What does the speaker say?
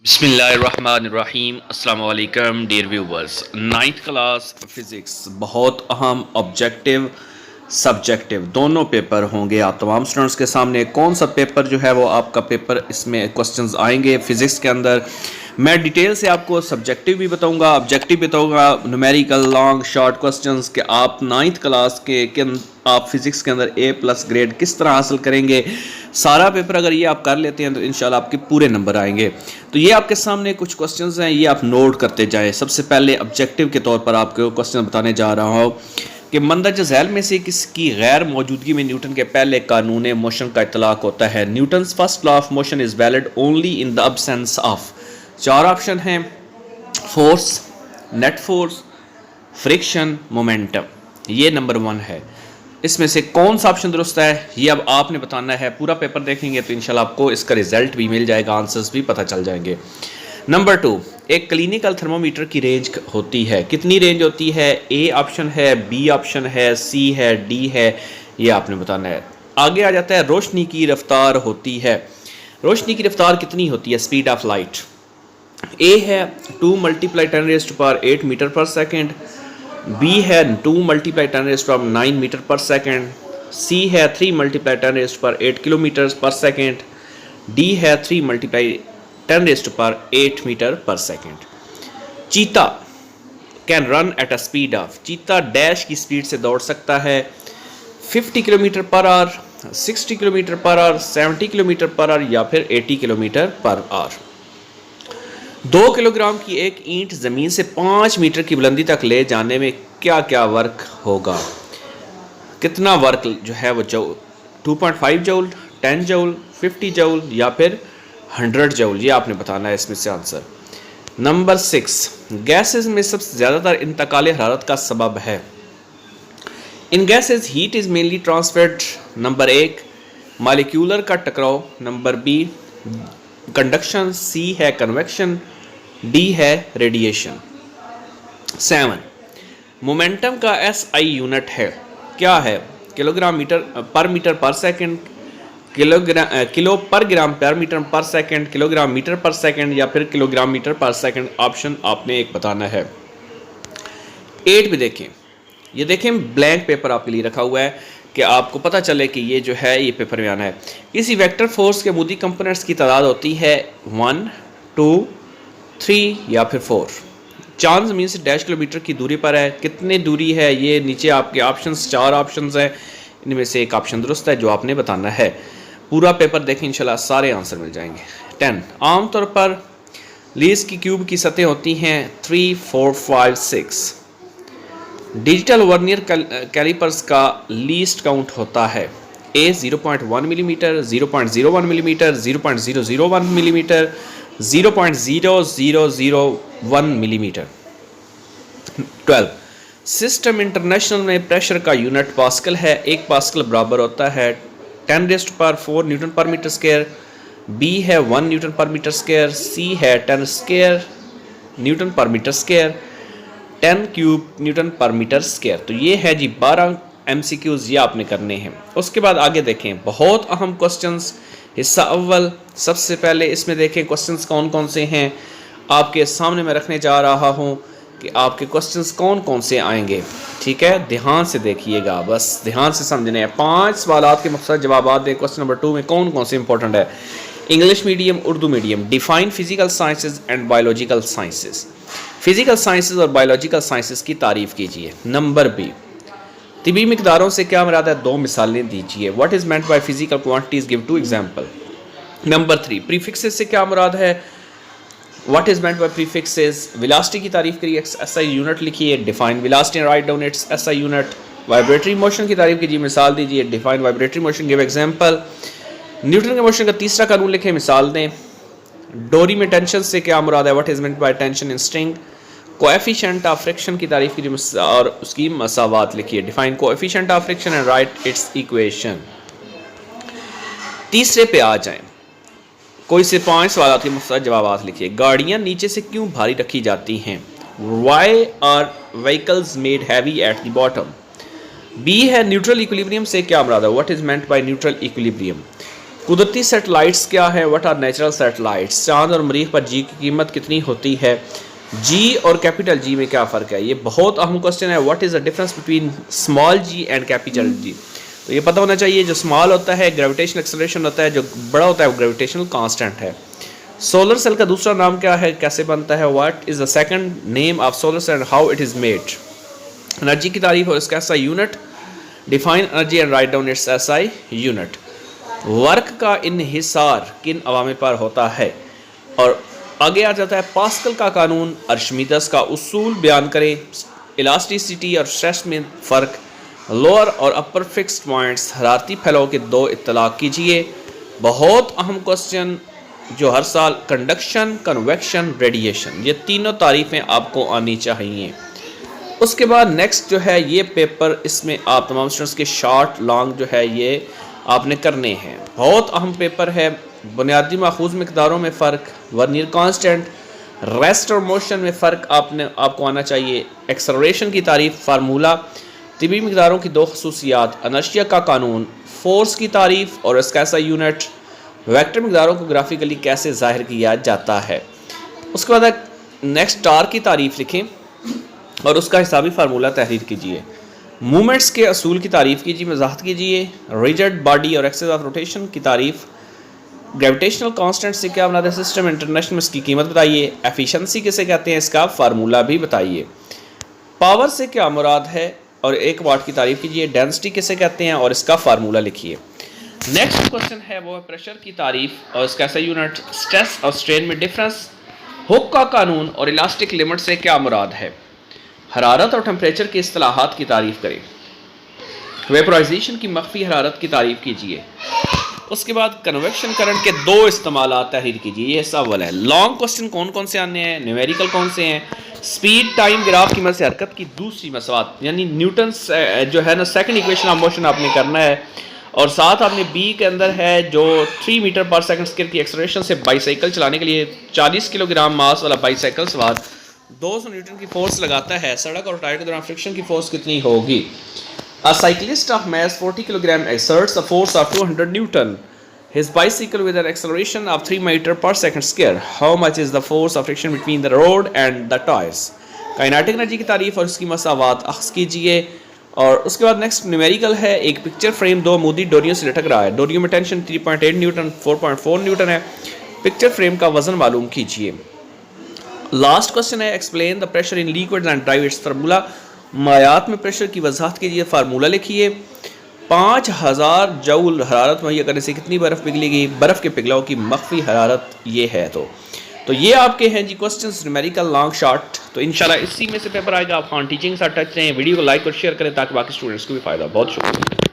बिस्मिल्लाहिर्रहमानिर्रहीम अस्सलाम वालेकुम dear viewers. Ninth class physics बहुत अहम ऑब्जेक्टिव सब्जेक्टिव दोनों पेपर होंगे आप तमाम स्टूडेंट्स के सामने। कौन सा पेपर जो है वो आपका पेपर, इसमें क्वेश्चंस आएंगे फ़िज़िक्स के अंदर। मैं डिटेल से आपको सब्जेक्टिव भी बताऊंगा, ऑब्जेक्टिव भी बताऊंगा, न्यूमेरिकल लॉन्ग शॉर्ट क्वेश्चंस के आप नाइन्थ क्लास के आप फिज़िक्स के अंदर A+ ग्रेड किस तरह हासिल करेंगे। सारा पेपर अगर ये आप कर लेते हैं तो इंशाल्लाह आपके पूरे नंबर आएंगे। तो ये आपके सामने कुछ क्वेश्चंस हैं, ये आप नोट करते जाएं। सबसे पहले ऑब्जेक्टिव के तौर पर आपको क्वेश्चन बताने जा रहा हूँ कि मंदरजा झैल में से किसकी गैर मौजूदगी में न्यूटन के पहले कानून मोशन का इतलाक होता है। Newton's first law of motion is valid only in the absence of. चार ऑप्शन हैं: force, net force, friction, momentum. ये नंबर 1 है। इसमें से कौन सा ऑप्शन दुरुस्त है ये अब आपने बताना है। पूरा पेपर देखेंगे तो इंशाल्लाह आपको इसका रिजल्ट भी मिल जाएगा, आंसर्स भी पता चल जाएंगे। नंबर 2, एक क्लिनिकल थर्मोमीटर की रेंज होती है। कितनी रेंज होती है? A ऑप्शन है, B ऑप्शन है, C है, D है। ये आपने बताना है। आगे आ जाता है रोशनी की रफ्तार होती है। रोशनी की रफ्तार कितनी होती है? Speed of light. A है 2 × 10⁸ मीटर पर सेकेंड, B है 2 × 10⁹ मीटर पर सेकेंड, C है 3 × 10⁸ किलोमीटर पर सेकेंड, D है 3 × 10⁸ मीटर पर सेकेंड। चीता can run at a speed of. चीता डैश की स्पीड से दौड़ सकता है 50 kilometre per hour, 60 kilometre per hour, 70 kilometre per hour या फिर 80 किलोमीटर पर आवर। 2 किलोग्राम की एक ईंट ज़मीन से 5 मीटर की बुलंदी तक ले जाने में क्या क्या वर्क होगा? कितना वर्क जो है वो 2.5 जूल, 10 जूल, 50 जूल या फिर 100 जूल। ये आपने बताना है इसमें से आंसर। नंबर 6, गैसेस में सबसे ज़्यादातर इंतकाल हरारत का सबब है। In gases heat is mainly transferred. Number 1, molecular का टकराव। Number B, conduction. C है कन्वेक्शन, D है रेडिएशन। 7, मोमेंटम का SI यूनिट है, क्या है? Kilogram metre per second, kilo per gram per metre per second, kilogram metre per second या फिर kilogram metre per second. Option आपने एक बताना है। 8 भी देखें, ये देखें ब्लैंक पेपर आपके लिए रखा हुआ है कि आपको पता चले कि ये जो है ये पेपर में आना है। किसी वेक्टर फोर्स के मुदी कंपोनेंट्स की तादाद होती है 1, 2, 3 या फिर 4। चांद ज़मीन से डैश किलोमीटर की दूरी पर है। कितनी दूरी है? ये नीचे आपके ऑप्शंस 4 ऑप्शंस हैं, इनमें से एक ऑप्शन दुरुस्त है जो आपने बताना है। पूरा पेपर देखें, इंशाल्लाह सारे आंसर मिल जाएंगे। 10, आमतौर पर लीस्ट की क्यूब की सतह होती हैं 3, 4, 5, 6। डिजिटल वर्नियर कैलिपर्स का लीस्ट काउंट होता है A 0.1 millimetre, 0.01 millimetre, 0.001 millimetre, 0.0001 millimetre. 12, system international में प्रेशर का यूनिट पास्कल है। 1 पास्कल बराबर होता है 10⁴ न्यूटन पर मीटर स्क्वायर। B है 1 न्यूटन पर मीटर स्क्वायर, C है 10 स्क्वायर न्यूटन पर मीटर स्क्वायर, 10 क्यूब न्यूटन पर मीटर स्क्वायर। तो ये है जी 12 MCQs, ये आपने करने हैं। उसके बाद आगे देखें बहुत अहम क्वेश्चंस, हिस्सा अव्वल। सबसे पहले इसमें देखें क्वेश्चंस कौन कौन से हैं। आपके सामने मैं रखने जा रहा हूँ कि आपके क्वेश्चंस कौन कौन से आएंगे। ठीक है, ध्यान से देखिएगा, बस ध्यान से समझने हैं। 5 सवालात के मुख्तलिफ जवाब दें। क्वेश्चन नंबर 2 में कौन कौन से इंपॉर्टेंट है? English medium, Urdu medium. Define physical sciences and biological sciences. Physical sciences और बायोलॉजिकल साइंसेज की तारीफ कीजिए। नंबर B, तिबी मिकदारों से क्या मुराद है? 2 मिसालें दीजिए। What is meant by physical quantities, give 2 example. Number 3, prefixes से क्या मुराद है? What is meant bye prefixes. Velocity की तारीफ करिए, SI यूनिट लिखिए। Define velocity and write down it's SI unit. Vibratory motion की तारीफ कीजिए, मिसाल दीजिए। Define vibratory motion, give example. Newton के मोशन का तीसरा कानून लिखें, मिसाल दें। डोरी में टेंशन से क्या मुराद है? What is meant by tension in string. Coefficient of friction की तारीफ कीजिए और उसकी मसावात लिखिए। Define coefficient of friction and right it's equation. तीसरे पे आ जाएं, कोई से 5 सवाल के मुख्तलिफ जवाब लिखिए। गाड़ियाँ नीचे से क्यों भारी रखी जाती हैं? Why are vehicles made heavy at the bottom. B है न्यूट्रल इक्विलिब्रियम से क्या मुराद है? What is meant by neutral equilibrium. कुदरती सैटेलाइट्स क्या है, व्हाट आर नेचुरल सैटेलाइट्स। चांद और मरीख पर जी की कीमत कितनी होती है। जी और कैपिटल जी में क्या फ़र्क है, ये बहुत अहम क्वेश्चन है। What is the difference between small G and capital G. तो ये पता होना चाहिए, जो स्मॉल होता है ग्रेविटेशनल एक्सेलरेशन होता है, जो बड़ा होता है वो ग्रेविटेशनल कांस्टेंट है। सोलर सेल का दूसरा नाम क्या है, कैसे बनता है। What is the second name of solar cell, how it is made. Energy की तारीफ और इसका SI unit. Define energy and write down its SI unit. Work का इन्हिसार किन अवामिल पर होता है। और आगे आ जाता है पास्कल का कानून, अर्शमीदस का उसूल बयान करें, इलास्टिसिटी और स्ट्रेस में फ़र्क, लोअर और अपर फिक्स्ड पॉइंट्स, हरारती फैलाव के दो इत्तलाक कीजिए। बहुत अहम क्वेश्चन जो हर साल, कंडक्शन, कन्वेक्शन, रेडिएशन, ये तीनों तारीफ़ें आपको आनी चाहिए। उसके बाद नेक्स्ट जो है ये पेपर, इसमें आप तमाम स्टूडेंट्स के शॉर्ट लॉन्ग जो है ये आपने करने हैं। बहुत अहम पेपर है। बुनियादी माखूज मकदारों में फ़र्क, वर्नियर कांस्टेंट, रेस्ट और मोशन में फ़र्क आपको आना चाहिए। एक्सेलरेशन की तारीफ, फार्मूला, तिबी मकदारों की दो खसूसियात, इनर्शिया का कानून, फोर्स की तारीफ और इसका एसआई यूनिट, वेक्टर मकदारों को ग्राफिकली कैसे ज़ाहिर किया जाता है। उसके बाद नेक्स्ट स्टार की तारीफ लिखें और उसका हिसाबी फार्मूला तहरीर कीजिए। मूवमेंट्स के असूल की तारीफ़ कीजिए, वजाहत कीजिए। रिजिड बॉडी और एक्सेस ऑफ रोटेशन की तारीफ़। ग्रेविटेशनल कांस्टेंट से क्या बनाता है सिस्टम, इंटरनेशनल में इसकी कीमत बताइए। एफिशिएंसी किसे कहते हैं, इसका फार्मूला भी बताइए। पावर से क्या मुराद है और 1 वाट की तारीफ़ कीजिए। डेंसिटी किसे कहते हैं और इसका फार्मूला लिखिए। नेक्स्ट क्वेश्चन है वो है प्रेशर की तारीफ़ और इसका ऐसा यूनिट। स्ट्रेस और स्ट्रेन में डिफरेंस, हुक का कानून और इलास्टिक लिमिट से क्या मुराद है। हरारत और टेम्परेचर के इस्तिलाहात की तारीफ़ करें। वेपराइजेशन की मख्फी हरारत की तारीफ़ कीजिए। उसके बाद कन्वेक्शन करंट के 2 इस्तेमालात तहरीर कीजिए। ये हिस्सा अव्वल है। लॉन्ग क्वेश्चन कौन कौन से आने हैं, न्यूमेरिकल कौन से हैं। स्पीड टाइम ग्राफ की मदद से हरकत की दूसरी मसवात, यानी न्यूटन जो है ना सेकंड इक्वेशन ऑफ मोशन आपने करना है। और साथ आपने बी के अंदर है जो 3 मीटर पर सेकंड स्केल की एक्सेलरेशन से बाईसाइकिल चलाने के लिए 40 किलोग्राम मास वाला बाईसाइकिल सवार 200 न्यूटन की फोर्स लगाता है। सड़क और टायर के दौरान फ्रिक्शन की फोर्स कितनी होगी। A cyclist of mass 40 kg exerts a force of 200 Newton. His bicycle with an acceleration of 3 meter per second square. How much is the force of friction between the road and the tires? Kinetic energy की तारीफ और उसकी मसावात अख्ज़ कीजिए। और उसके बाद next numerical है। एक पिक्चर फ्रेम 2 अमूदी डोरियों से लटक रहा है। डोरियों में टेंशन 3.8 न्यूटन 4.4 न्यूटन है। पिक्चर फ्रेम का वजन मालूम कीजिए। लास्ट क्वेश्चन है explain the pressure in liquid and derive its formula. मायात में प्रेशर की वजाहत कीजिए, फार्मूला लिखिए। 5000 जूल हरारत मुहैया करने से कितनी बर्फ़ पिघलेगी। बर्फ़ के पिघलाव की मख्फी हरारत ये है। तो ये आपके हैं जी क्वेश्चंस, न्यूमेरिकल लॉन्ग शॉर्ट। तो इंशाल्लाह इसी में से पेपर आएगा। आप हाँ टीचिंग के साथ टच रहें, वीडियो को लाइक और शेयर करें ताकि बाकी स्टूडेंट्स को भी फ़ायदा। बहुत शुक्रिया।